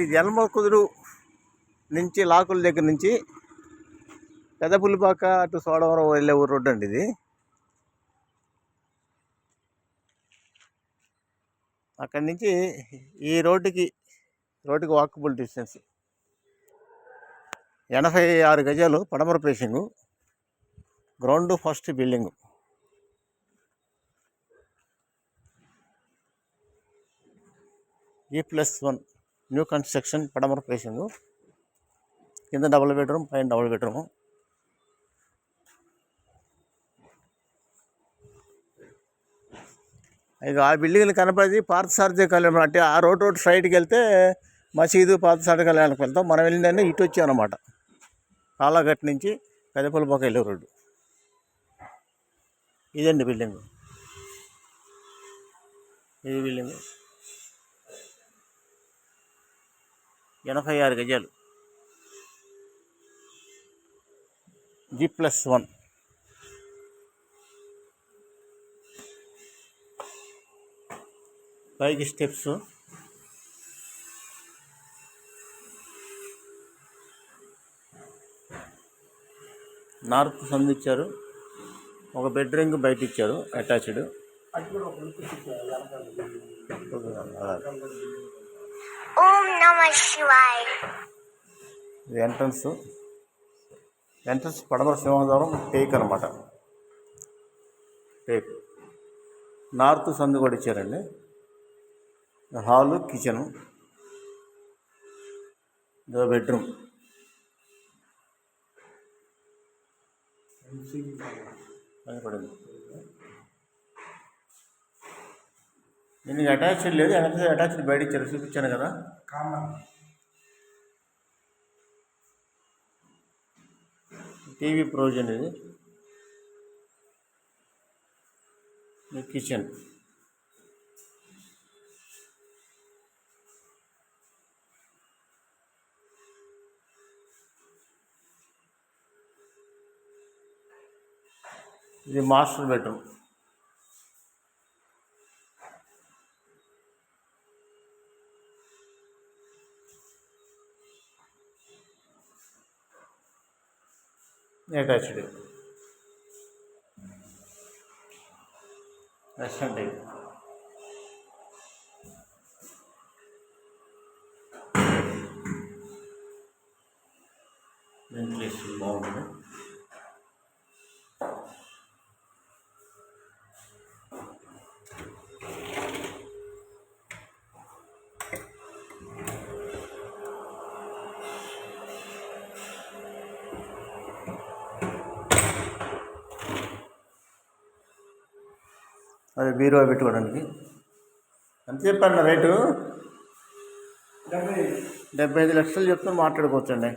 ఈ జన్మకుదురు నుంచి లాకుల దగ్గర నుంచి పెదపులిపాక అటు సోడవరం వెళ్ళే రోడ్డు అండి ఇది. అక్కడి నుంచి ఈ రోడ్డుకి వాకబుల్ డిస్టెన్స్ 86 గజాలు పడమర facing, ground first building. G+1 new construction, పడమర ఫేసింగు, కింద డబుల్ బెడ్రూమ్, పైన డబుల్ బెడ్రూము. ఇక ఆ బిల్డింగ్లు కనపడి పార్థసారథి కళ్యాణం అంటే ఆ రోడ్ స్ట్రైట్కి వెళ్తే మసీదు పార్థసారథి కళ్యాణానికి వెళ్తాం. మనం వెళ్ళిందంటే ఇటు వచ్చాం అన్నమాట. కాలాఘట్ నుంచి పెదపులిపాక వెళ్ళే రోడ్డు ఇదండి బిల్డింగ్. ఇది బిల్డింగ్ 86 గజాలు, G+1. పైకి స్టెప్స్, నార్త్ సందు ఇచ్చారు, ఒక బెడ్రూమ్ బయట ఇచ్చారు అటాచ్డ్. ఇది ఎంట్రన్స్ పడమర సింహద్వారం టేక్ అనమాట. టేక్ నార్త్ సందు కూడా ఇచ్చారండి. హాలు, కిచెను, ఇదో బెడ్రూమ్. పడింది దీనికి అటాచ్డ్ లేదు, అటాచ్డ్ బయట ఇచ్చారు, చూపించాను కదా. TV provision. ఇది కిచెన్. ఇది master bedroom. Attached western type. Ventilation బాగుంటుంది. అది బీరువా పెట్టుకోవడానికి. ఎంత చెప్పారు రేటు? 75 లక్షలు చెప్తే మాట్లాడుకోవచ్చండి.